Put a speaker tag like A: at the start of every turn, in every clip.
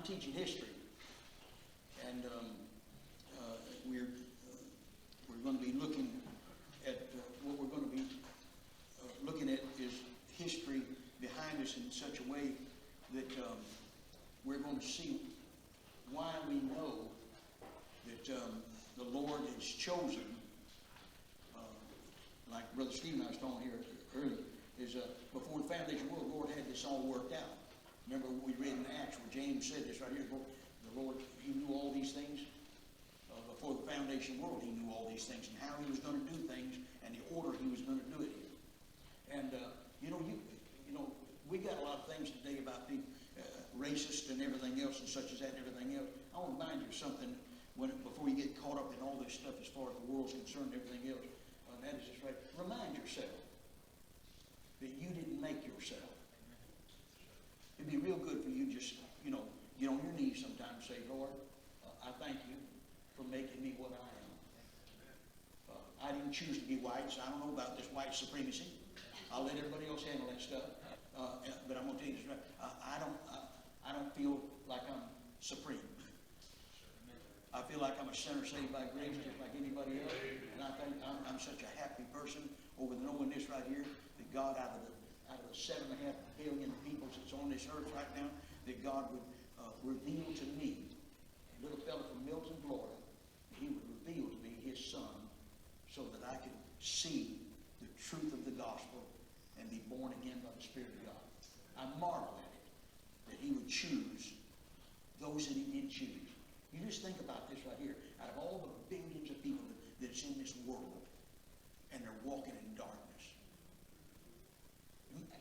A: teaching history, and we're going to be looking at what we're going to be looking at is history behind us in such a way that we're going to see why we know that the Lord has chosen, like Brother Stephen and I was talking here earlier, is before the foundation of the world, the Lord had this all worked out. Remember what we read in Acts where James said this right here, the Lord, He knew all these things. Before the foundation of the world, He knew all these things and how He was going to do things and the order He was going to do it in. And, we got a lot of things today about being racist and everything else and such as that and everything else. I want to remind you of something before you get caught up in all this stuff as far as the world's concerned and everything else. And that is just right. Remind yourself that you didn't make yourself. It'd be real good for you just, get on your knees sometime and say, Lord, I thank you for making me what I am. I didn't choose to be white, so I don't know about this white supremacy. I'll let everybody else handle that stuff. But I'm going to tell you this right. I don't feel like I'm supreme. I feel like I'm a sinner saved by grace just like anybody else. And I think I'm such a happy person over knowing this right here, that God out of the 7.5 billion people that's on this earth right now, that God would reveal to me, a little fella from Milton, Florida, He would reveal to me His Son so that I could see the truth of the gospel and be born again by the Spirit of God. I marvel at it, that He would choose those that He did choose. You just think about this right here. Out of all the billions of people that's in this world, and they're walking in darkness.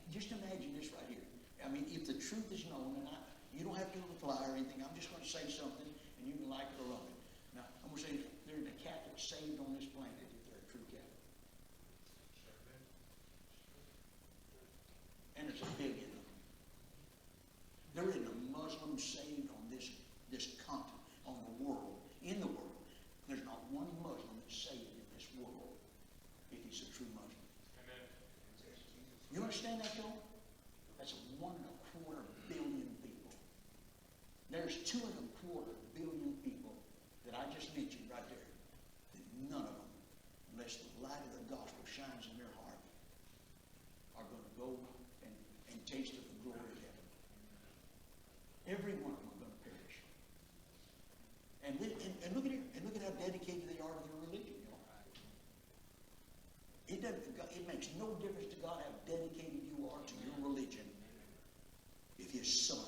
A: Just imagine this right here. I mean, if the truth is known, and you don't have to reply or anything, I'm just going to say something, and you can like it or love it. Now, I'm going to say there's a Catholic saved on this planet if they're a true Catholic. And there's a billion of them. There isn't a Muslim saved on this continent, on the world, in the world. There's not one Muslim that's saved in this world if he's a true Muslim. Amen. You understand that, Joe? That's 1.25 billion people. There's 2.25 billion people that I just mentioned right there, that none of them, unless the light of the gospel shines in their heart, are going to go and taste of the glory of heaven. Every one of them are going to perish. And look at it, and look at how dedicated they are to their religion. It makes no difference to God how dedicated you are to your religion if His Son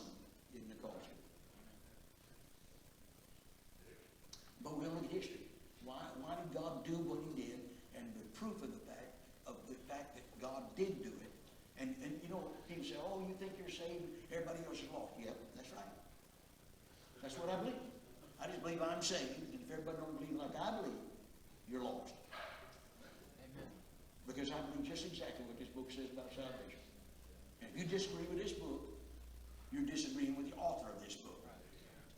A: isn't the cause of it. But we'll look at history. Why did God do what He did? And the proof of the fact that God did do it. And people say, oh, you think you're saved, everybody else is lost. Yep, that's right. That's what I believe. I just believe I'm saved, and if everybody don't believe like I believe, you're lost. Amen. Because I believe just exactly what this book says about salvation. And if you disagree with this book, you're disagreeing with the author of this book.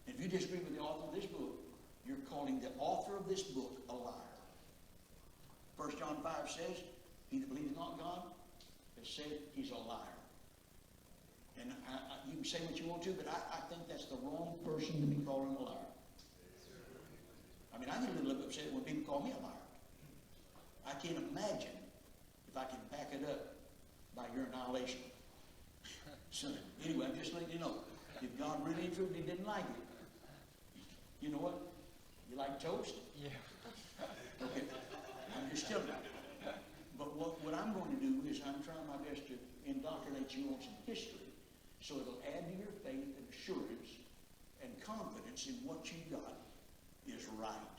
A: And if you disagree with the author of this book, you're calling the author of this book a liar. 1 John 5 says, he that believeth not God has said he's a liar. And you can say what you want to, but I think that's the wrong person to be calling a liar. I mean, I get a little upset when people call me a liar. I can't imagine if I can back it up by your annihilation. So, anyway, I'm just letting you know, if God really and truly didn't like it, you know what? You like toast?
B: Yeah.
A: Okay. I'm just telling you. But what I'm going to do is I'm trying my best to indoctrinate you on some history so it'll add to your faith and assurance and confidence in what you got is right.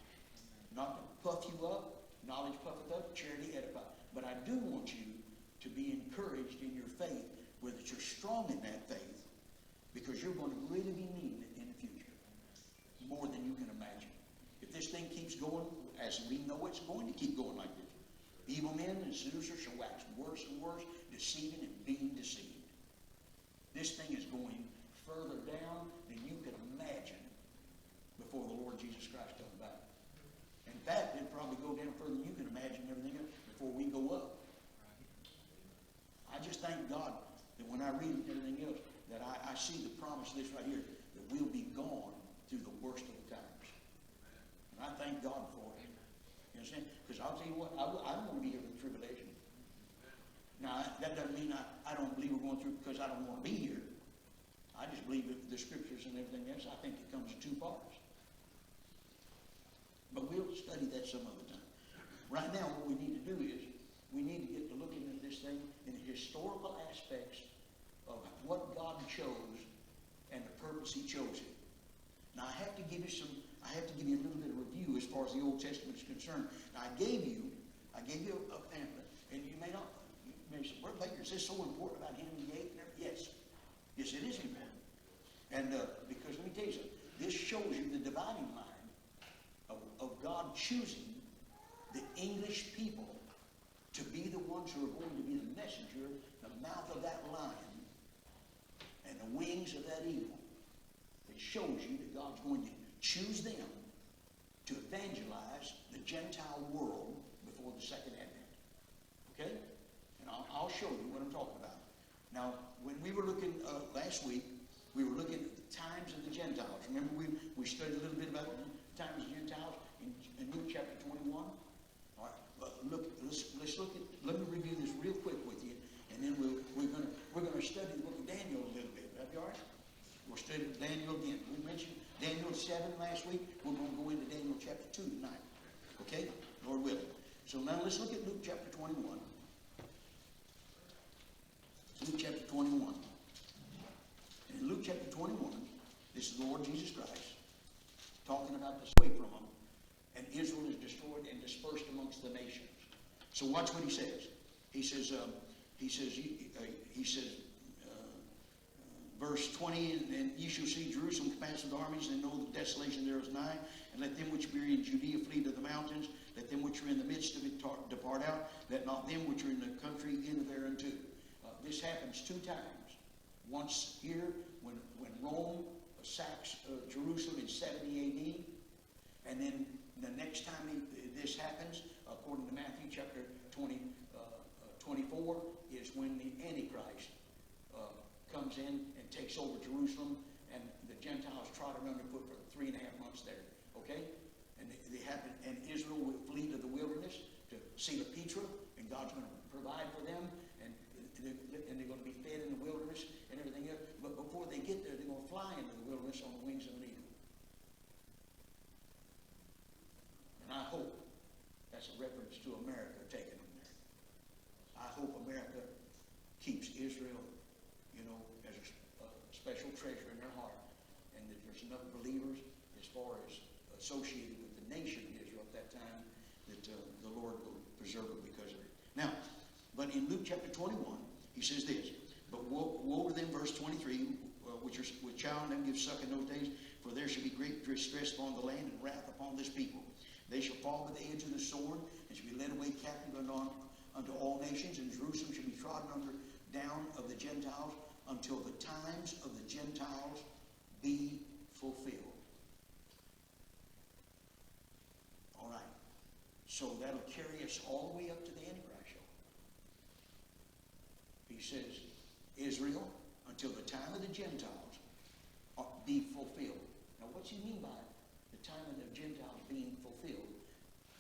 A: Not to puff you up, knowledge puffeth up, charity edify. But I do want you to be encouraged in your faith, where that you're strong in that faith, because you're going to really be needing it in the future, more than you can imagine. If this thing keeps going, as we know it's going to keep going like this, evil men and seducers shall wax worse and worse, deceiving and being deceived. This thing is going further down than you can imagine before the Lord Jesus Christ comes back. In fact, it'll probably go down further than you can imagine everything else before we go up. I just thank God that when I read everything else, that I see the promise of this right here, that we'll be gone I'll tell you what, I don't want to be here with the tribulation. Now, that doesn't mean I don't believe we're going through because I don't want to be here. I just believe that the scriptures and everything else, I think it comes in two parts. But we'll study that some other time. Right now, what we need to do is we need to get to looking at this thing in the historical aspects of what God chose and the purpose He chose it. Now, I have to give you a little bit of review as far as the Old Testament is concerned. Now, I gave you a pamphlet, and you may say, Brother Baker, is this so important about Henry VIII? Yes. Yes, it is important. And because let me tell you something, this shows you the dividing line of God choosing the English people to be the ones who are going to be the messenger, the mouth of that lion, and the wings of that eagle. It shows you that God's going to choose them to evangelize the Gentile world before the second advent. Okay? And I'll show you what I'm talking about. Now, when we were looking last week, we were looking at the times of the Gentiles. Remember we studied a little bit about the times of the Gentiles in Luke chapter 21? All right, but look, let's look at, let me review this real quick with you, and then we're going to study the book of Daniel a little bit. That'd be all right? We'll study Daniel again. We mentioned Daniel 7 last week. We're going to go into Daniel chapter 2 tonight. Okay? Lord willing. So now let's look at Luke chapter 21. Luke chapter 21. And in Luke chapter 21, this is the Lord Jesus Christ talking about this away from them, and Israel is destroyed and dispersed amongst the nations. So watch what he says. He says, verse 20, and ye shall see Jerusalem compassed with armies, and know the desolation there is nigh. And let them which be in Judea flee to the mountains. Let them which are in the midst of it depart out. Let not them which are in the country enter thereunto. This happens two times. Once here, when Rome sacks Jerusalem in 70 A.D., and then the next time this happens, according to Matthew chapter 24, is when the Antichrist comes in and takes over Jerusalem, and the Gentiles trot around underfoot for 3.5 months there. Okay? And they happen, and Israel will flee to the wilderness to Sela Petra, and God's going to provide for them, and they're going to be fed in the wilderness and everything else. But before they get there, they're going to fly into the wilderness on the wings of an eagle. And I hope that's a reference to America taking them there. I hope America keeps Israel, as a special treasure in their heart, and that there's enough believers as far as associated with the nation of Israel at that time that the Lord will preserve it because of it. Now, but in Luke chapter 21, he says this, but woe to them, verse 23, which are with child and them give suck in those days, for there shall be great distress upon the land and wrath upon this people. They shall fall by the edge of the sword, and shall be led away captive unto all nations, and Jerusalem shall be trodden down of the Gentiles until the times of the Gentiles be fulfilled. All right. So that'll carry us all the way up to the Antichrist show. He says, Israel, until the time of the Gentiles be fulfilled. Now, what's he mean by the time of the Gentiles being fulfilled?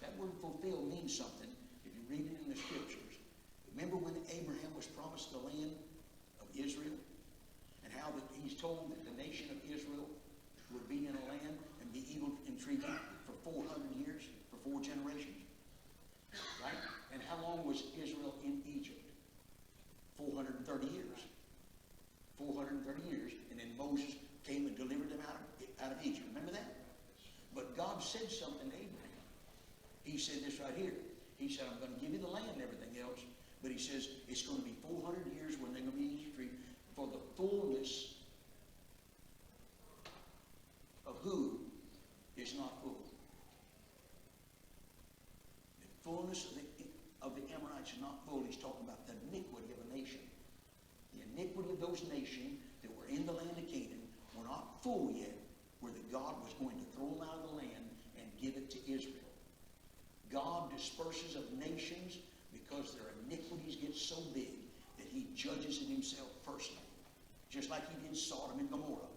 A: That word fulfilled means something. If you read it in the scriptures, remember when Abraham was promised the land of Israel, and how that he's told that the nation of Israel would be in a land and be evil and treated for 400 years, for 4 generations, right? And how long was Israel in Egypt? 430 years. 430 years, and then Moses came and delivered them out of Egypt. Remember that? But God said something to Abraham. He said this right here. He said, I'm going to give you the land and everything else, but he says it's going to be 400 years when they're going to be Egypt free for the fullness of who is not full. The fullness of the Amorites is not full. He's talking about the iniquity of a nation. The iniquity of those nations that were in the land of Canaan were not full yet, where that God was going to throw them out of the land and give it to Israel. God disperses of nations because their iniquities get so big that he judges it himself personally. Just like he did Sodom and Gomorrah.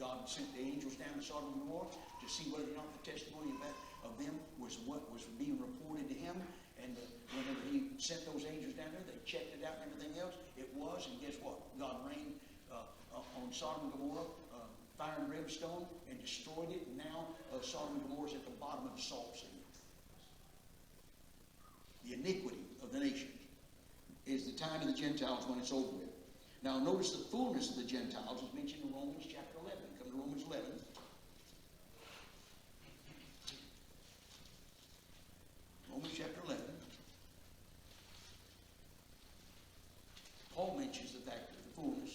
A: God sent the angels down to Sodom and Gomorrah to see whether or not the testimony of them was what was being reported to him. And whenever he sent those angels down there, they checked it out and everything else. It was, and guess what? God rained on Sodom and Gomorrah, fire and brimstone, and destroyed it. And now Sodom and Gomorrah is at the bottom of the salt sea. The iniquity of the nations is the time of the Gentiles when it's over with. Now notice the fullness of the Gentiles is mentioned in Romans chapter 11. Come to Romans 11. Romans chapter 11. Paul mentions the fact of the fullness.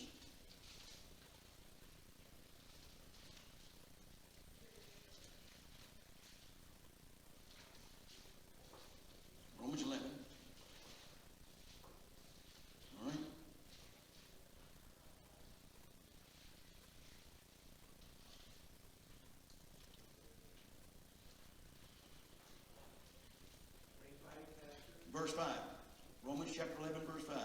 A: Romans 11. All right. Verse 5. Romans chapter 11, verse 5.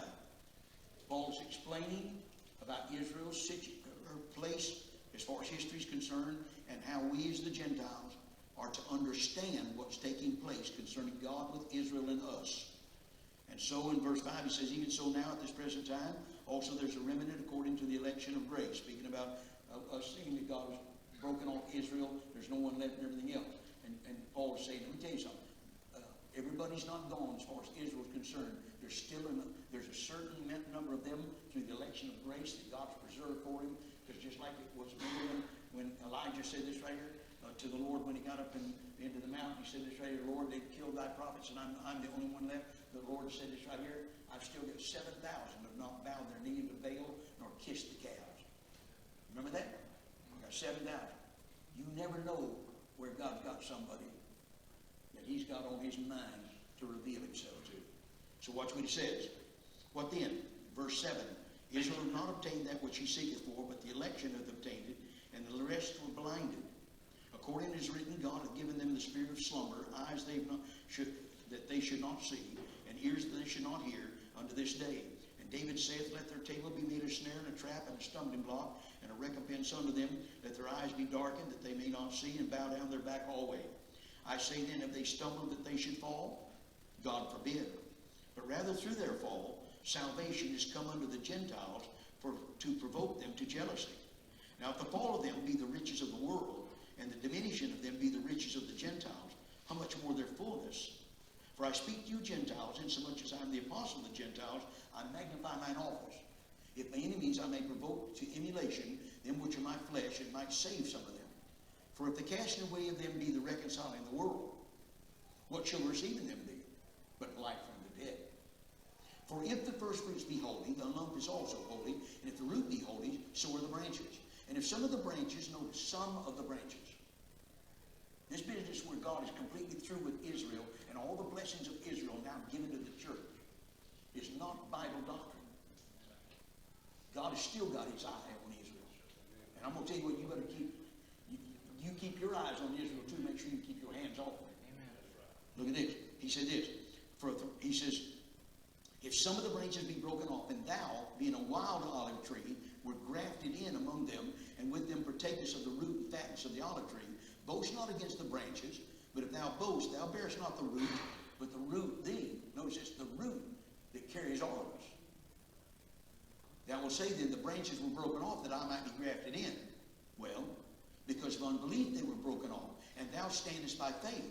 A: Paul is explaining about Israel's her place as far as history is concerned, and how we as the Gentiles are to understand what's taking place concerning God with Israel and us. And so in verse 5 he says, even so now at this present time, also there's a remnant according to the election of grace. Speaking about us seeing that God has broken off Israel, there's no one left and everything else. And Paul is saying, let me tell you something. Everybody's not gone as far as Israel is concerned. There's a certain number of them through the election of grace that God's preserved for him. Because just like it was, remember when Elijah said this right here to the Lord when he got up into the mountain, he said this right here, Lord, they've killed thy prophets and I'm the only one left. The Lord said this right here, I've still got 7,000 who have not bowed their knee to Baal nor kissed the calves. Remember that? I've got 7,000. You never know where God's got somebody that he's got on his mind to reveal himself to. So watch what he says. What then? Verse 7. Israel hath not obtained that which he seeketh for, but the election hath obtained it, and the rest were blinded. According as written, God hath given them the spirit of slumber, eyes that they should not see, and ears that they should not hear, unto this day. And David saith, let their table be made a snare and a trap and a stumbling block, and a recompense unto them, that their eyes be darkened, that they may not see, and bow down their back alway. I say then, if they stumble, that they should fall? God forbid. But rather through their fall, salvation is come unto the Gentiles to provoke them to jealousy. Now if the fall of them be the riches of the world, and the diminishing of them be the riches of the Gentiles, how much more their fullness? For I speak to you Gentiles, insomuch as I am the apostle of the Gentiles, I magnify mine office. If by any means I may provoke to emulation them which are my flesh, and might save some of them. For if the casting away of them be the reconciling the world, what shall receiving them be? But life from the dead. For if the first fruits be holy, the lump is also holy, and if the root be holy, so are the branches. And if some of the branches, notice, some of the branches. This business where God is completely through with Israel, and all the blessings of Israel now given to the church, is not Bible doctrine. God has still got his eye on Israel. And I'm going to tell you what, you better keep, you keep your eyes on Israel too. Make sure you keep your hands off them. Look at this. He said this. He says, if some of the branches be broken off, and thou, being a wild olive tree, were grafted in among them, and with them partakest of the root and fatness of the olive tree, boast not against the branches, but if thou boast, thou bearest not the root, but the root thee. Notice it's the root that carries all of us. Thou wilt say then, the branches were broken off that I might be grafted in. Well, because of unbelief they were broken off, and thou standest by faith.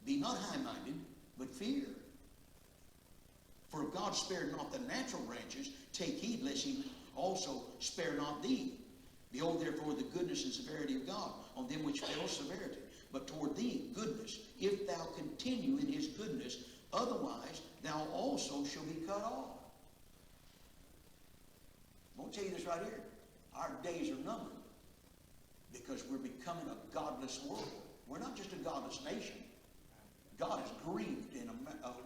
A: Be not high-minded, but fear. For if God spared not the natural branches, take heed lest he also spare not thee. Behold therefore the goodness and severity of God on them which fail severity, but toward thee goodness, if thou continue in his goodness, otherwise thou also shalt be cut off. I'm going to tell you this right here. Our days are numbered because we're becoming a godless world. We're not just a godless nation. God is grieved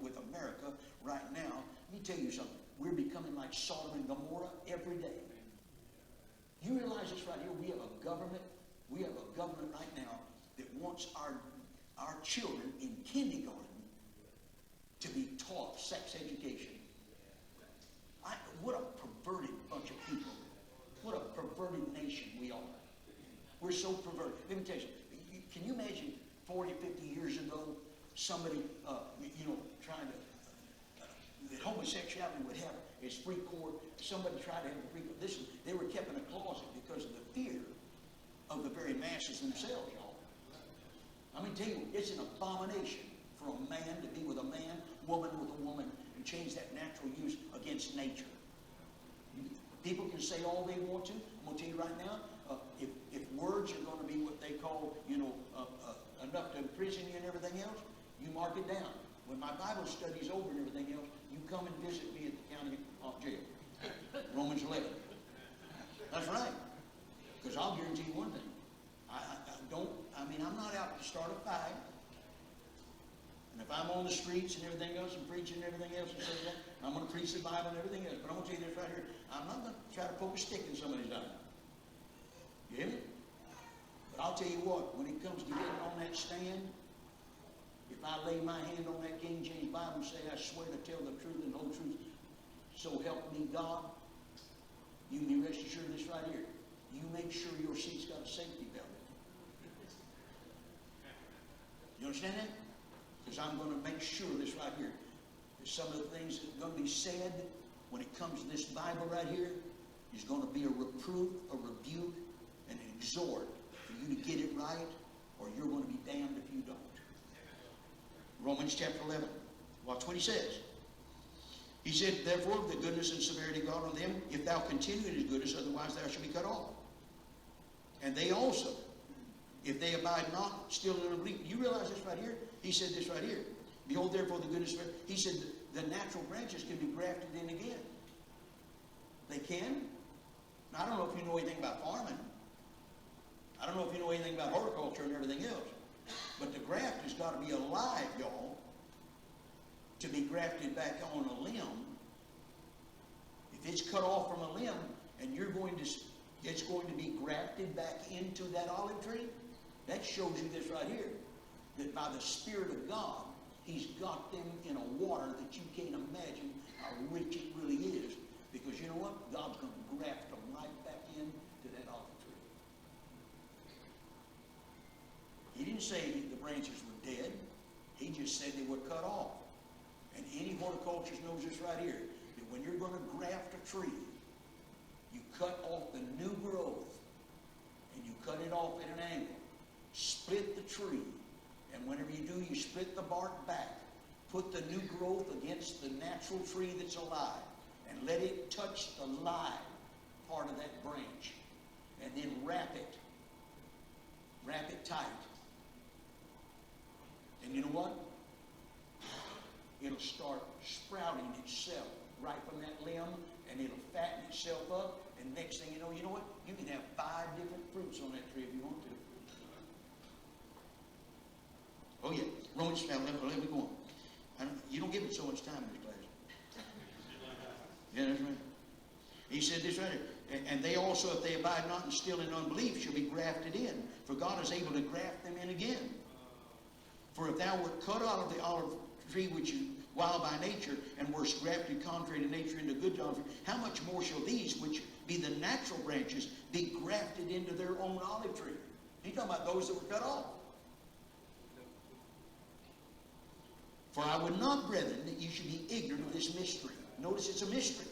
A: with America right now. Let me tell you something. We're becoming like Sodom and Gomorrah every day. You realize this right here? We have a government right now that wants our children in kindergarten to be taught sex education. What a perverted bunch of people. What a perverted nation we are. We're so perverted. Let me tell you something. Can you imagine 40, 50 years ago, somebody, trying to, that homosexuality would have its free court. Somebody tried to have a free court. They were kept in a closet because of the fear of the very masses themselves, y'all. I mean, tell you, it's an abomination for a man to be with a man, woman with a woman, and change that natural use against nature. People can say all they want to. I'm going to tell you right now, if words are going to be what they call, enough to imprison you and everything else, you mark it down. When my Bible study's over and everything else, you come and visit me at the county jail. Romans 11. That's right. Because I'll guarantee you one thing. I'm not out to start a fight. And if I'm on the streets and everything else and preaching and everything else and stuff like that, I'm going to preach the Bible and everything else. But I'm going to tell you this right here. I'm not going to try to poke a stick in somebody's eye. You hear me? But I'll tell you what, when it comes to getting on that stand, if I lay my hand on that King James Bible and say, I swear to tell the truth and the whole truth, so help me God, you can be rest assured of this right here. You make sure your seat's got a safety belt in it. You understand that? Because I'm going to make sure of this right here. That some of the things that are going to be said when it comes to this Bible right here is going to be a reproof, a rebuke, and an exhort for you to get it right, or you're going to be damned if you don't. Romans chapter 11. Watch what he says. He said, therefore, the goodness and severity of God on them, if thou continue in his goodness, otherwise thou shalt be cut off. And they also, if they abide not, still in unbelief. You realize this right here? He said this right here. Behold, therefore, the goodness of God. He said the natural branches can be grafted in again. They can. Now, I don't know if you know anything about farming. I don't know if you know anything about horticulture and everything else. But the graft has got to be alive, y'all, to be grafted back on a limb. If it's cut off from a limb and it's going to be grafted back into that olive tree, that shows you this right here, that by the Spirit of God, he's got them in a water that you can't imagine how rich it really is. Because you know what? God's going to graft them right back into that olive tree. He didn't say the branches were dead. He just said they were cut off. And any horticulturist knows this right here, that when you're going to graft a tree, you cut off the new growth, and you cut it off at an angle. Split the tree, and whenever you do, you split the bark back. Put the new growth against the natural tree that's alive, and let it touch the live part of that branch. And then wrap it tight. And you know what? It'll start sprouting itself right from that limb, and it'll fatten itself up, and next thing you know what? You can have 5 different fruits on that tree if you want to. Oh yeah, Romans 11, let me go on. You don't give it so much time in this class. Yeah, that's right. He said this right here. And they also, if they abide not and still in unbelief, shall be grafted in. For God is able to graft them in again. For if thou wert cut out of the olive tree which is wild by nature, and wert grafted contrary to nature into good olive tree, how much more shall these, which be the natural branches, be grafted into their own olive tree? He's talking about those that were cut off. For I would not, brethren, that you should be ignorant of this mystery. Notice it's a mystery.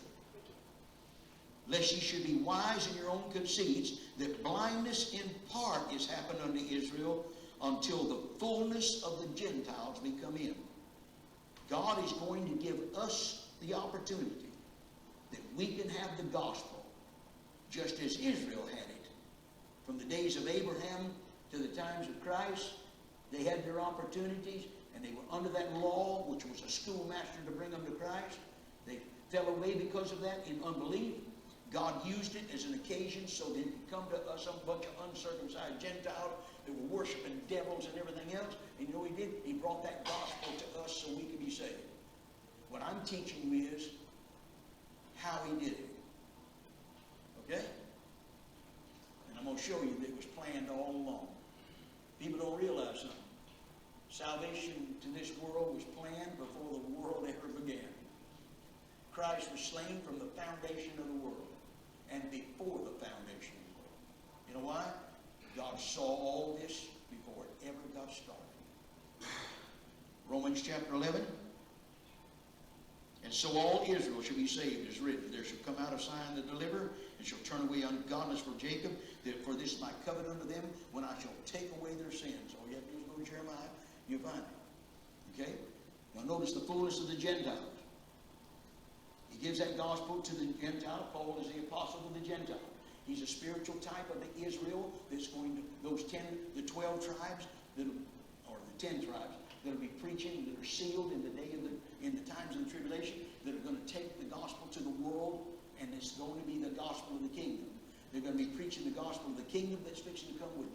A: Lest ye should be wise in your own conceits, that blindness in part is happened unto Israel, until the fullness of the Gentiles be come in. God is going to give us the opportunity that we can have the gospel just as Israel had it. From the days of Abraham to the times of Christ, they had their opportunities, and they were under that law, which was a schoolmaster to bring them to Christ. They fell away because of that in unbelief. God used it as an occasion so that it could come to us, a bunch of uncircumcised Gentiles that were worshiping devils and everything else. And you know what he did? He brought that gospel to us so we could be saved. What I'm teaching you is how he did it. Okay? And I'm going to show you that it was planned all along. People don't realize something. Salvation to this world was planned before the world ever began. Christ was slain from the foundation of the world and before the foundation of the world. You know why? God saw all this before it ever got got started. Romans chapter 11. And so all Israel shall be saved, as written. There shall come out of Zion the deliverer, and shall turn away ungodliness for Jacob. For this is my covenant unto them, when I shall take away their sins. All you have to do is go to Jeremiah, you'll find it. Okay? Now notice the fullness of the Gentiles. He gives that gospel to the Gentile. Paul is the apostle to the Gentile. He's a spiritual type of the Israel that's going to, the 12 tribes, or the 10 tribes, that will be preaching, that are sealed in the times of the tribulation, that are going to take the gospel to the world, and it's going to be the gospel of the kingdom. They're going to be preaching the gospel of the kingdom that's fixing to come with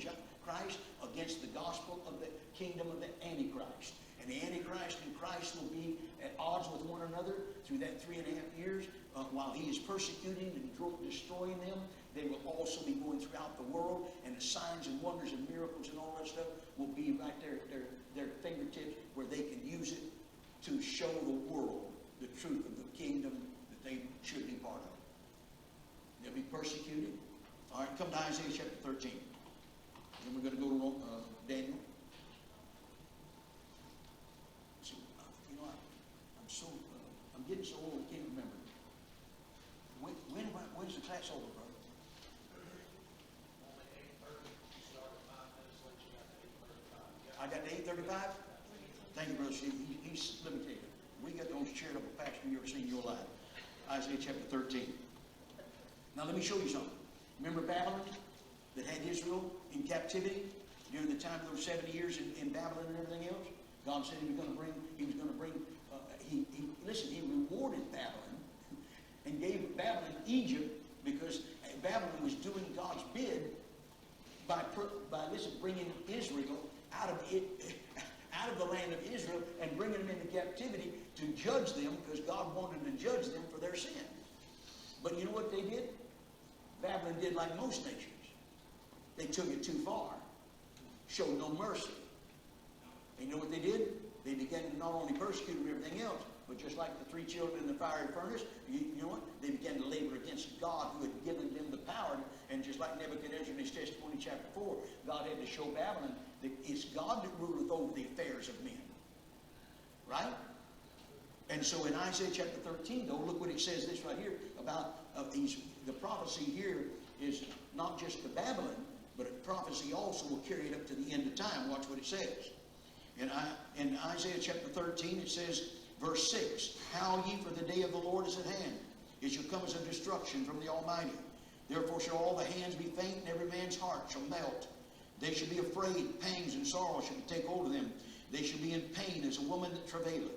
A: Christ against the gospel of the kingdom of the Antichrist. And the Antichrist and Christ will be at odds with one another through that 3.5 years. While he is persecuting and destroying them, they will also be going throughout the world, and the signs and wonders and miracles and all that stuff will be right there at their fingertips, where they can use it to show the world the truth of the kingdom that they should be part of. They'll be persecuted. All right, come to Isaiah chapter 13. Then we're going to go to Daniel. So, I'm getting so old I can't remember. When's the class over, brother? I got to 8:35? Thank you, Brother Steve. Let me tell you, we got the most charitable pastor you ever seen in your life. Isaiah chapter 13. Now let me show you something. Remember Babylon that had Israel in captivity during the time of those 70 years in Babylon and everything else? God said he was going to bring, he rewarded Babylon and gave Babylon Egypt, because Babylon was doing God's bid by bringing Israel out of the land of Israel and bringing them into captivity to judge them, because God wanted to judge them for their sin. But you know what they did? Babylon did like most nations. They took it too far, showed no mercy. And you know what they did? They began to not only persecute them and everything else, but just like the 3 children in the fiery furnace, you know what? They began to labor against God, who had given them the power. And just like Nebuchadnezzar in his testimony, chapter 4, God had to show Babylon that it's God that ruleth over the affairs of men. Right? And so in Isaiah chapter 13, though, look what it says this right here about the prophecy here is not just to Babylon, but a prophecy also will carry it up to the end of time. Watch what it says. In Isaiah chapter 13, it says, verse 6, Howl ye, for the day of the Lord is at hand. It shall come as a destruction from the Almighty. Therefore shall all the hands be faint, and every man's heart shall melt. They shall be afraid, pangs and sorrow shall take hold of them. They shall be in pain as a woman that travaileth.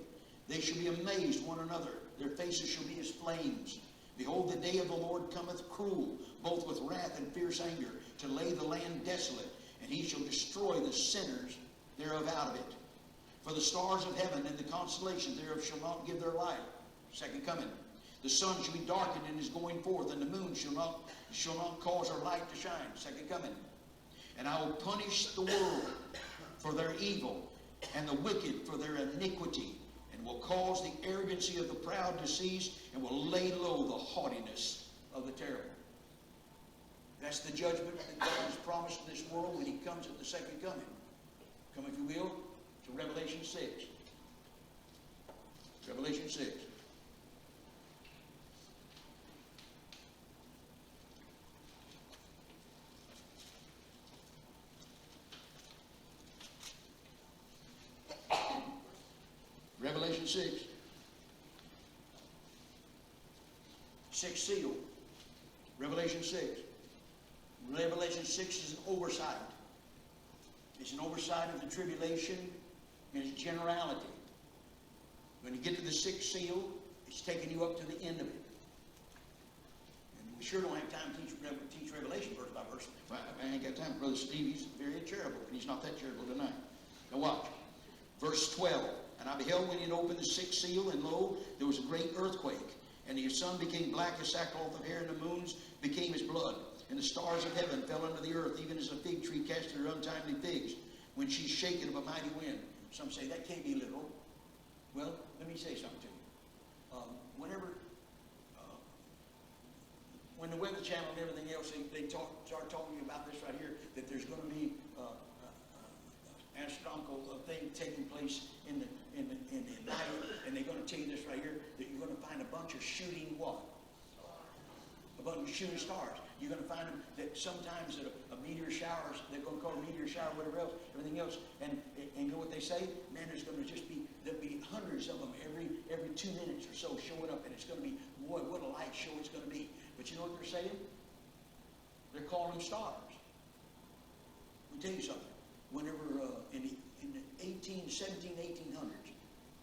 A: They shall be amazed one another. Their faces shall be as flames. Behold, the day of the Lord cometh cruel, both with wrath and fierce anger, to lay the land desolate, and he shall destroy the sinners thereof out of it. For the stars of heaven and the constellations thereof shall not give their light. Second coming. The sun shall be darkened in his going forth, and the moon shall not cause her light to shine. Second coming. And I will punish the world for their evil, and the wicked for their iniquity, and will cause the arrogancy of the proud to cease, and will lay low the haughtiness of the terrible. That's the judgment that God has promised in this world when he comes at the second coming. Come, if you will, to Revelation 6. Revelation 6. Revelation 6. Sixth seal. Revelation 6. Revelation 6 is an oversight. It's an oversight of the tribulation in its generality. When you get to the sixth seal, it's taking you up to the end of it. And we sure don't have time to teach Revelation verse by verse. I ain't got time. Brother Steve, he's very charitable, and he's not that charitable tonight. Now watch. Verse 12. And I beheld when he had opened the sixth seal, and lo, there was a great earthquake. And the sun became black as sackcloth of hair, and the moons became as blood. And the stars of heaven fell unto the earth, even as a fig tree casteth her untimely figs, when she's shaken of a mighty wind. Some say that can't be literal. Well, let me say something to you. When the Weather Channel and everything else, they start talking about this right here, that there's going to be bunch of shooting what? A bunch of shooting stars. You're going to find them that sometimes that a meteor showers, they're going to call a meteor shower, whatever else, everything else. And you know what they say? Man, there'll be hundreds of them every 2 minutes or so showing up, and it's going to be, boy, what a light show it's going to be. But you know what they're saying? They're calling them stars. Let me tell you something. Whenever in the 1800s,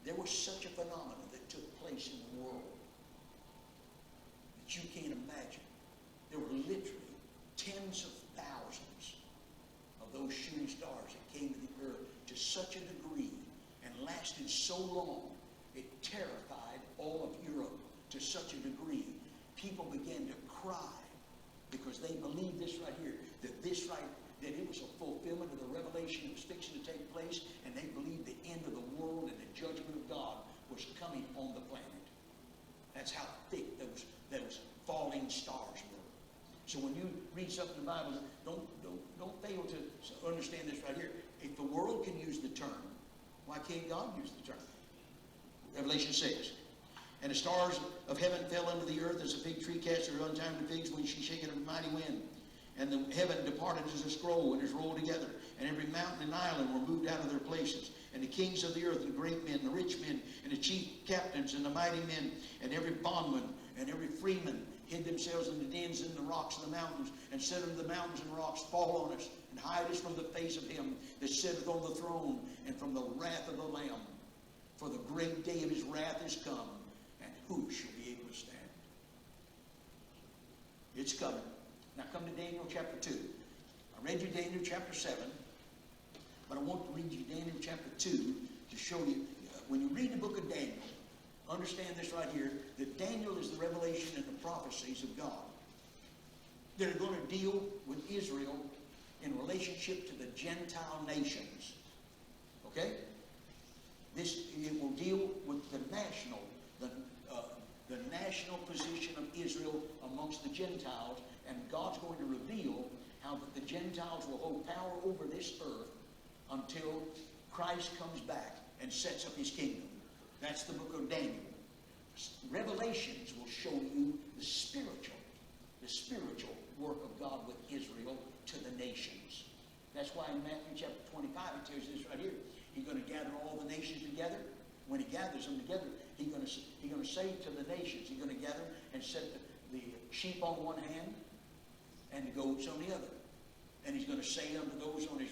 A: there was such a phenomenon that took place in the world that you can't imagine. There were literally tens of thousands of those shooting stars that came to the earth to such a degree and lasted so long, it terrified all of Europe to such a degree. People began to cry because they believed this right here, that it was a fulfillment of the revelation that was fixing to take place, and they believed the end of the world and the judgment of God was coming on the planet. That's how thick those falling stars were. So when you read something in the Bible, don't fail to understand this right here. If the world can use the term, why can't God use the term? Revelation 6. And the stars of heaven fell unto the earth as a fig tree cast her untimely figs when she shaketh a mighty wind. And the heaven departed as a scroll and is rolled together. And every mountain and island were moved out of their places. And the kings of the earth, and the great men, the rich men, and the chief captains, and the mighty men, and every bondman, and every freeman, hid themselves in the dens and the rocks of the mountains, and said unto the mountains and rocks, fall on us, and hide us from the face of him that sitteth on the throne, and from the wrath of the Lamb. For the great day of his wrath is come, and who shall be able to stand? It's coming. Now come to Daniel chapter 2. I read you Daniel chapter 7, but I want to read you Daniel chapter 2 to show you, when you read the book of Daniel, understand this right here, that Daniel is the revelation and the prophecies of God that are going to deal with Israel in relationship to the Gentile nations. Okay? It will deal with the national position of Israel amongst the Gentiles, and God's going to reveal how that the Gentiles will hold power over this earth until Christ comes back and sets up his kingdom. That's the book of Daniel. Revelations will show you the spiritual work of God with Israel to the nations. That's why in Matthew chapter 25 it tells you this right here. He's going to gather all the nations together. When he gathers them together, he's going to say to the nations, he's going to gather and set the sheep on one hand and the goats on the other. And he's going to say unto those on his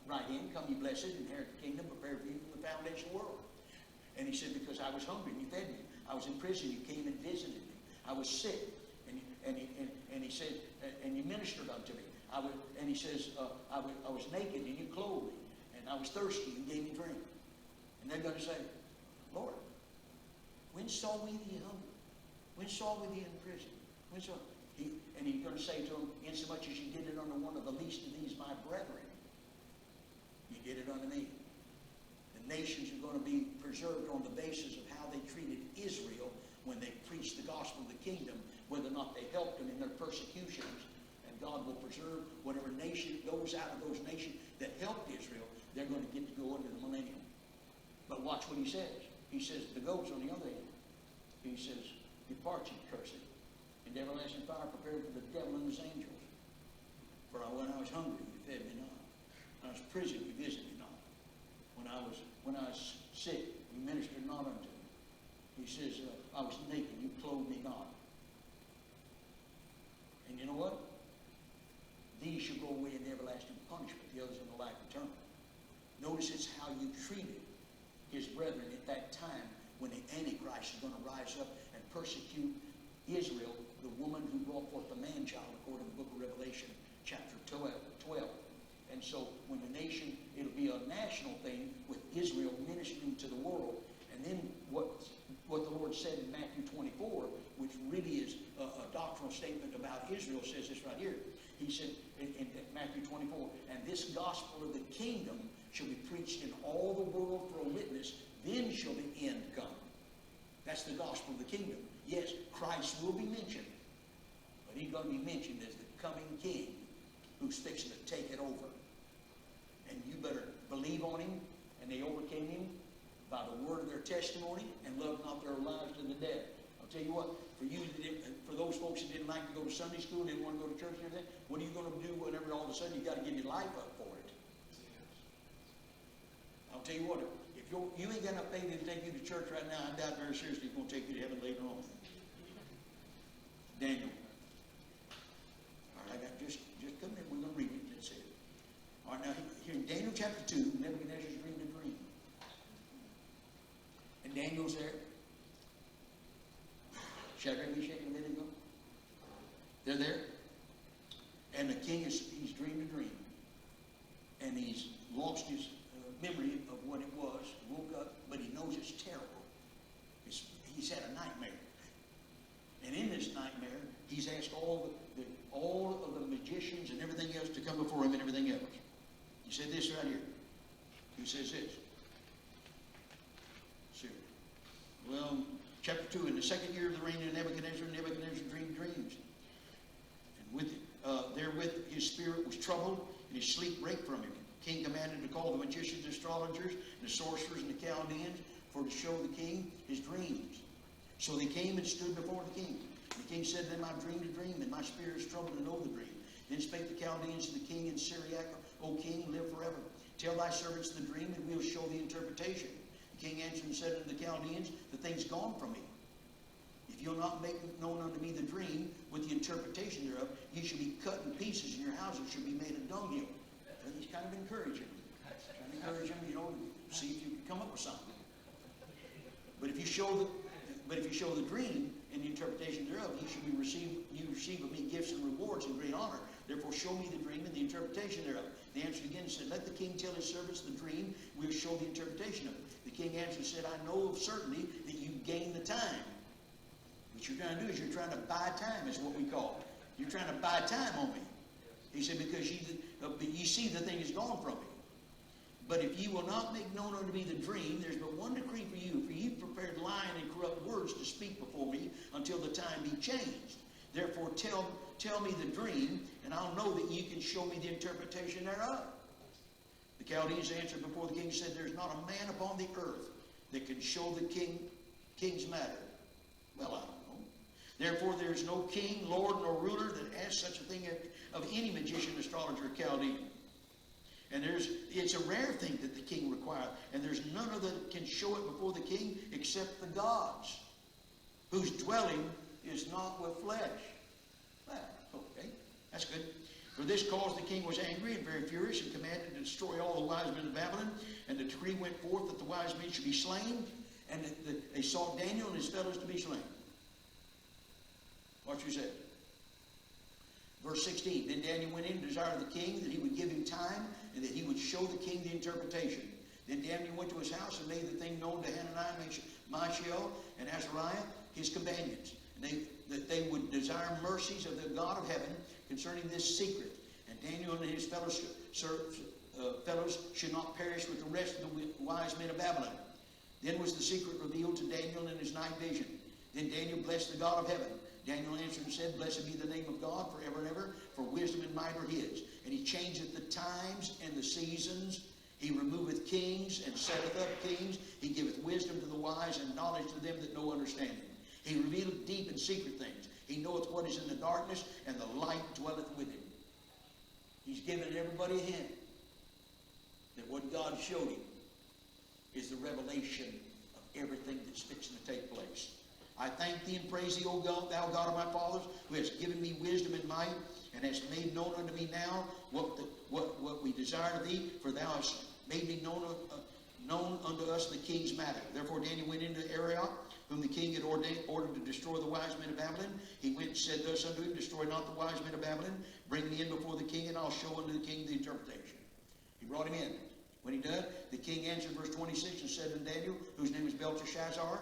A: right hand, come ye blessed, inherit the kingdom prepared for you from the foundation of the world. And he said, because I was hungry and you fed me. I was in prison, you came and visited me. I was sick, and he said, and you ministered unto me. And he says, I was naked and you clothed me. And I was thirsty and gave me drink. And they're going to say, Lord, when saw we thee hungry? When saw we thee in prison? And he's going to say to them, insomuch as you did it unto one of the least of these my brethren, you did it unto me. The nations are going to be preserved on the basis of how they treated Israel when they preached the gospel of the kingdom, whether or not they helped them in their persecutions. And God will preserve whatever nation goes out of those nations that helped Israel. They're going to get to go into the millennium. But watch what he says. He says, the goats on the other hand, he says, depart ye cursed, and everlasting fire prepared for the devil and his angels. For when I was hungry, you fed me not. When I was in prison, you visited me not. When I was sick, you ministered not unto me. He says, I was naked, you clothed me not. And you know what? These shall go away in everlasting punishment, the others in the life eternal. Notice it's how you treated his brethren at that time when the Antichrist is going to rise up and persecute Israel, the woman who brought forth the man-child, according to the book of Revelation, chapter 12. And so when the nation, it'll be a national thing with Israel ministering to the world. And then what the Lord said in Matthew 24, which really is a doctrinal statement about Israel, says this right here. He said in Matthew 24, and this gospel of the kingdom shall be preached in all the world for a witness, then shall the end come. That's the gospel of the kingdom. Yes, Christ will be mentioned, but he's going to be mentioned as the coming king who's fixing to take it over. And you better believe on him, and they overcame him by the word of their testimony and loved not their lives to the death. tell you what, for those folks that didn't like to go to Sunday school, didn't want to go to church and everything, what are you going to do whenever all of a sudden you've got to give your life up for it? I'll tell you what, if you ain't got enough faith to take you to church right now, I doubt very seriously it's going to take you to heaven later on. Daniel. All right, just come in. We're going to read it. That's it. All right, now here in Daniel chapter 2, Nebuchadnezzar's dreamed a dream. And Daniel's there. Shadrach, Meshach, and Abednego. They're there. And the king he's dreamed a dream. And he's lost his memory of what it was. Woke up, but he knows it's terrible. He's had a nightmare. And in this nightmare, he's asked all of the magicians and everything else to come before him and everything else. He said this right here. He says this. See, well, chapter 2, in the second year of the reign of Nebuchadnezzar dreamed dreams. And therewith his spirit was troubled, and his sleep brake from him. The king commanded to call the magicians, the astrologers, and the sorcerers, and the Chaldeans, for to show the king his dreams. So they came and stood before the king. The king said to them, I've dreamed a dream, and my spirit is troubled to know the dream. Then spake the Chaldeans to the king in Syriac, O king, live forever. Tell thy servants the dream, and we'll show the interpretation. The king answered and said unto the Chaldeans, the thing's gone from me. If you'll not make known unto me the dream with the interpretation thereof, ye shall be cut in pieces, and your houses shall be made a dunghill. And he's kind of encouraging. Trying to encourage him, see if you can come up with something. But if you show the dream and the interpretation thereof, you receive of me gifts and rewards and great honor. Therefore show me the dream and the interpretation thereof. They answered again and said, let the king tell his servants the dream, we'll show the interpretation of it. The king answered and said, I know of certainty that you gain the time. What you're trying to do is you're trying to buy time, is what we call it. You're trying to buy time on me. He said, because you see the thing is gone from me. But if ye will not make known unto me the dream, there's but one decree for you. For ye prepared lying and corrupt words to speak before me until the time be changed. Therefore tell me the dream, and I'll know that ye can show me the interpretation thereof. The Chaldeans answered before the king and said, there's not a man upon the earth that can show the king's matter. Well, I don't know. Therefore there is no king, lord, nor ruler that asks such a thing of any magician, astrologer, or Chaldean. And it's a rare thing that the king requires. And there's none of that can show it before the king except the gods, whose dwelling is not with flesh. Well, okay, that's good. For this cause the king was angry and very furious, and commanded to destroy all the wise men of Babylon. And the decree went forth that the wise men should be slain, and they sought Daniel and his fellows to be slain. What you said. Verse 16, then Daniel went in and desired the king that he would give him time, and that he would show the king the interpretation. Then Daniel went to his house and made the thing known to Hananiah, Mishael, and Azariah, his companions. And that they would desire mercies of the God of heaven concerning this secret. And Daniel and his fellows should not perish with the rest of the wise men of Babylon. Then was the secret revealed to Daniel in his night vision. Then Daniel blessed the God of heaven. Daniel answered and said, blessed be the name of God forever and ever, for wisdom and might are his. And he changeth the times and the seasons. He removeth kings and setteth up kings. He giveth wisdom to the wise and knowledge to them that know understanding. He revealeth deep and secret things. He knoweth what is in the darkness, and the light dwelleth with him. He's given everybody a hint that what God showed him is the revelation of everything that's fixing to take place. I thank thee and praise thee, O God, thou God of my fathers, who hast given me wisdom and might, and hast made known unto me now what we desire of thee, for thou hast made me known unto us the king's matter. Therefore Daniel went into Arioch, whom the king had ordered to destroy the wise men of Babylon. He went and said thus unto him, destroy not the wise men of Babylon, bring me in before the king, and I'll show unto the king the interpretation. He brought him in. When he did, the king answered, verse 26, and said unto Daniel, whose name is Belteshazzar,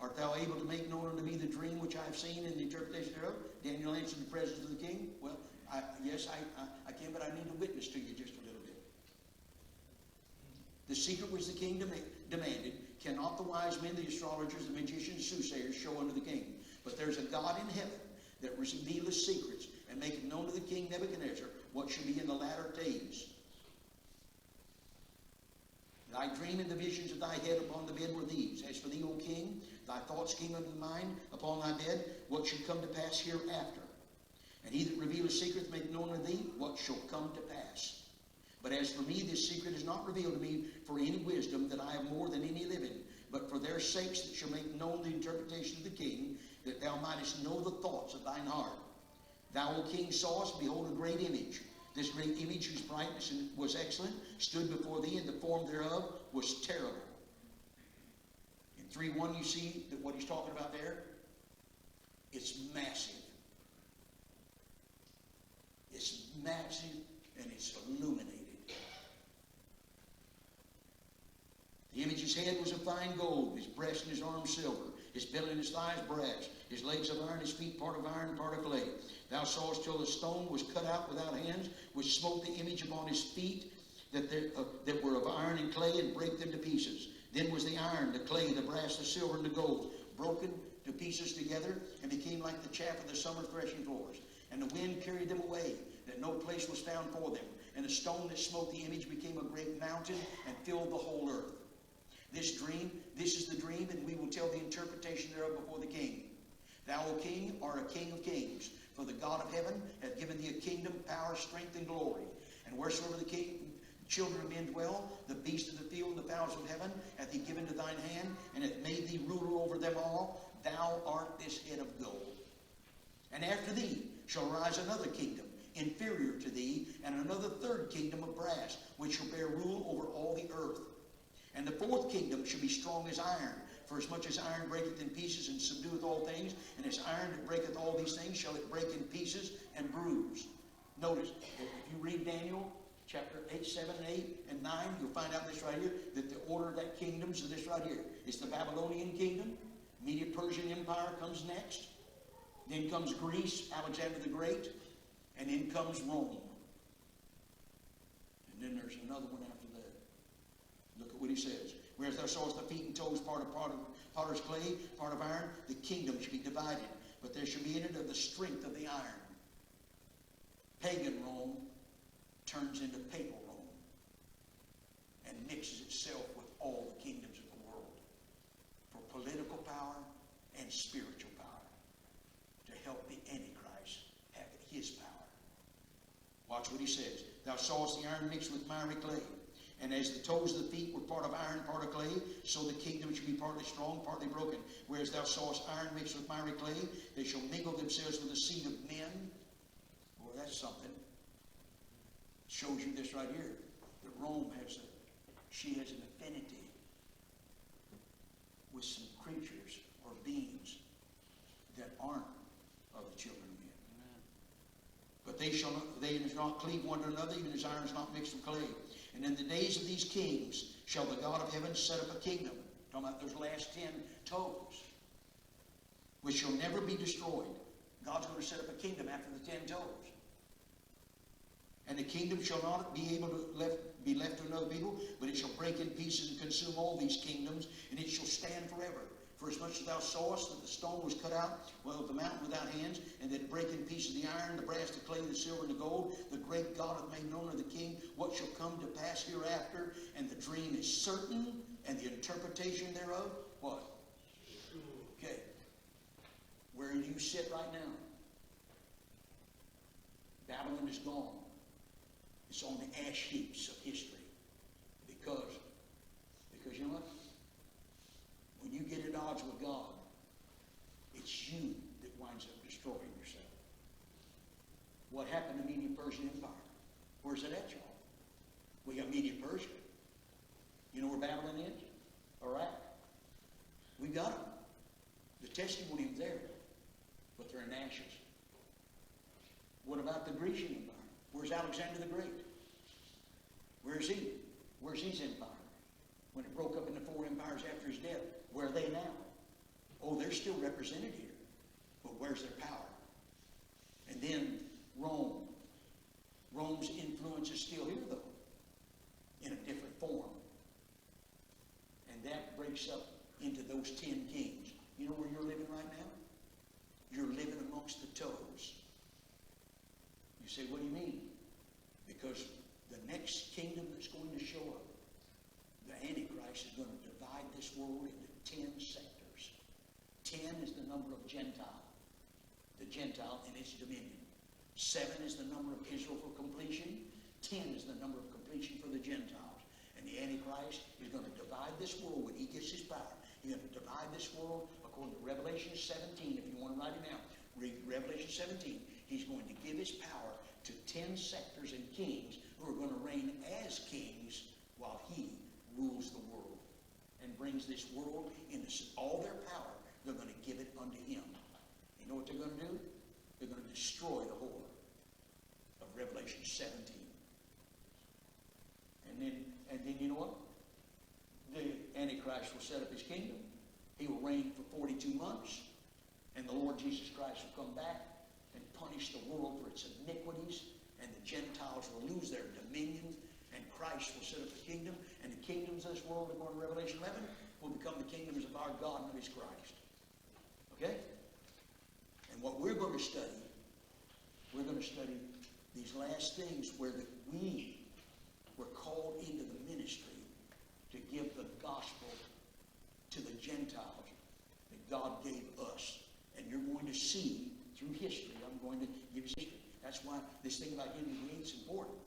A: art thou able to make known unto me the dream which I have seen and the interpretation thereof? Daniel answered in the presence of the king, well, yes, I can, but I need to witness to you just a little bit. The secret which the king demanded, cannot the wise men, the astrologers, the magicians, soothsayers show unto the king. But there's a God in heaven that revealeth secrets, and maketh known to the king Nebuchadnezzar what shall be in the latter days. Thy dream dream and the visions of thy head upon the bed were these. As for thee, O king, thy thoughts came unto mind upon thy bed, what should come to pass hereafter. And he that revealeth secrets make known unto thee what shall come to pass. But as for me, this secret is not revealed to me for any wisdom, that I have more than any living, but for their sakes that shall make known the interpretation of the king, that thou mightest know the thoughts of thine heart. Thou, O king, sawest, behold, a great image. This great image, whose brightness was excellent, stood before thee, and the form thereof was terrible. In 3:1 you see that what he's talking about there, it's massive. It's massive and it's illuminated. The image's head was of fine gold, his breast and his arms silver, his belly and his thighs brass, his legs of iron, his feet part of iron and part of clay. Thou sawest till the stone was cut out without hands, which smote the image upon his feet, that were of iron and clay, and brake them to pieces. Then was the iron, the clay, the brass, the silver, and the gold broken to pieces together, and became like the chaff of the summer threshing floors. And the wind carried them away, that no place was found for them. And the stone that smote the image became a great mountain, and filled the whole earth. This is the dream, and we will tell the interpretation thereof before the king. Thou, O king, art a king of kings, for the God of heaven hath given thee a kingdom, power, strength, and glory. And wheresoever the children of men dwell, the beasts of the field and the fowls of heaven hath he given to thine hand, and hath made thee ruler over them all. Thou art this head of gold. And after thee shall rise another kingdom, inferior to thee, and another third kingdom of brass, which shall bear rule over all the earth. And the fourth kingdom shall be strong as iron, for as much as iron breaketh in pieces and subdueth all things, and as iron that breaketh all these things, shall it break in pieces and bruise. Notice, if you read Daniel chapter 8, 7, 8, and 9, you'll find out this right here, that the order of that kingdoms is this right here. It's the Babylonian kingdom. Medo-Persian Empire comes next. Then comes Greece, Alexander the Great, and then comes Rome. And then there's another one after that. Look at what he says. Whereas thou sawest the feet and toes, part of potter's clay, part of iron, the kingdom shall be divided, but there shall be in it of the strength of the iron. Pagan Rome turns into papal Rome and mixes itself with all the kingdoms of the world for political power and spiritual power to help the Antichrist have his power. Watch what he says. Thou sawest the iron mixed with miry clay. And as the toes of the feet were part of iron, part of clay, so the kingdom shall be partly strong, partly broken. Whereas thou sawest iron mixed with miry clay, they shall mingle themselves with the seed of men. Boy, that's something. Shows you this right here. That Rome has she has an affinity with some creatures or beings that aren't of the children of men. Amen. But they shall not cleave one to another, even as iron is not mixed with clay. And in the days of these kings shall the God of heaven set up a kingdom. Talking about those last 10 toes, which shall never be destroyed. God's going to set up a kingdom after the 10 toes. And the kingdom shall not be able to be left to another people, but it shall break in pieces and consume all these kingdoms, and it shall stand forever. For as much as thou sawest that the stone was cut out, of the mountain without hands, and that break in pieces the iron, the brass, the clay, the silver, and the gold, the great God hath made known unto the king what shall come to pass hereafter, and the dream is certain, and the interpretation thereof, what? Okay. Where you sit right now, Babylon is gone. It's on the ash heaps of history. Because you know what? When you get at odds with God, it's you that winds up destroying yourself. What happened to Medo-Persian Empire? Where's it at, y'all? We got Medo-Persia. You know where Babylon is? Iraq. We got them. The testimony is there, but they're in ashes. What about the Grecian Empire? Where's Alexander the Great? Where's he? Where's his empire? When it broke up into 4 empires after his death, where are they now? Oh, they're still represented here. But where's their power? And then Rome. Rome's influence is still here, though, in a different form. And that breaks up into those 10 kings. You know where you're living right now? You're living amongst the toes. You say, what do you mean? Because the next kingdom that's going to show up, the Antichrist, number of Gentile. The Gentile in its dominion. 7 is the number of Israel for completion. 10 is the number of completion for the Gentiles. And the Antichrist is going to divide this world when he gets his power. He's going to divide this world according to Revelation 17, if you want to write it down. Read Revelation 17. He's going to give his power to 10 sectors and kings who are going to reign as kings while he rules the world and brings this world into all their power. They're going to give it unto him. You know what they're going to do? They're going to destroy the whore of Revelation 17. And then you know what? The Antichrist will set up his kingdom. He will reign for 42 months. And the Lord Jesus Christ will come back and punish the world for its iniquities. And the Gentiles will lose their dominion. And Christ will set up the kingdom. And the kingdoms of this world, according to Revelation 11, will become the kingdoms of our God and of his Christ. Okay? And what we're going to study these last things where we were called into the ministry to give the gospel to the Gentiles that God gave us. And you're going to see through history, I'm going to give you history. That's why this thing about Henry VIII is important.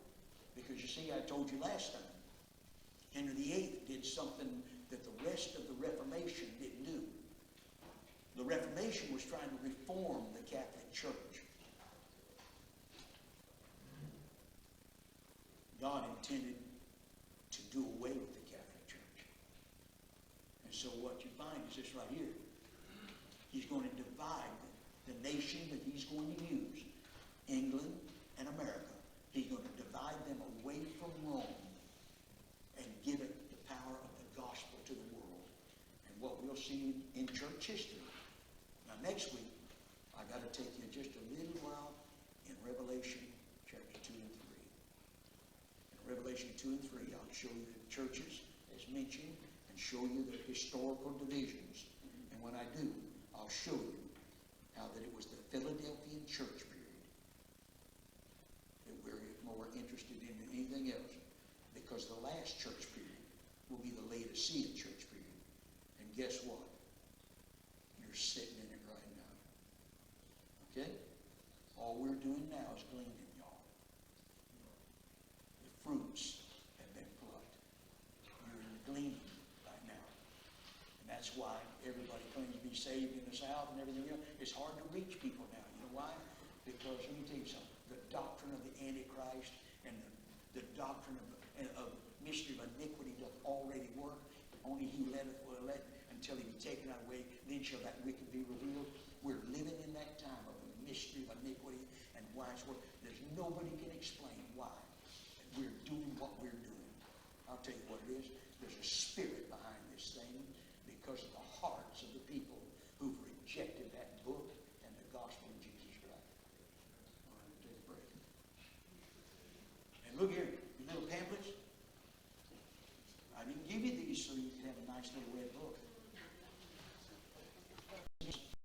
A: Because you see, I told you last time, Henry VIII did something that the rest of the Reformation didn't do. The Reformation was trying to reform the Catholic Church. God intended to do away with the Catholic Church. And so what you find is this right here. He's going to divide the nation that he's going to use, England and America. He's going to divide them away from Rome and give it the power of the gospel to the world. And what we'll see in church history. Now next week, I got to take you just a little while in Revelation chapter 2 and 3. In Revelation 2 and 3, I'll show you the churches as mentioned and show you the historical divisions. And when I do, I'll show you how that it was the Philadelphian church period that we're more interested in than anything else, because the last church period will be the Laodicean church period. And guess what? You're sitting in it right now. Okay? All we're doing now is gleaning, y'all. The fruits have been plucked. You're in the gleaning right now. And that's why everybody claims to be saved in the South and everything else. It's hard to reach people now. You know why? Because let me tell you something. The doctrine of the Antichrist and the doctrine of mystery of iniquity doth already work. Only he letteth will let until he be taken out of the way. Then shall that wicked be revealed. We're living in that time of the mystery of iniquity and why it's work. There's nobody can explain why we're doing what we're doing. I'll tell you what it is. There's a spirit behind this thing because of the hearts of the people who've rejected that book and the gospel of Jesus Christ. All right, we'll take a break. And look here, these little pamphlets. I didn't give you these so you could have a nice little red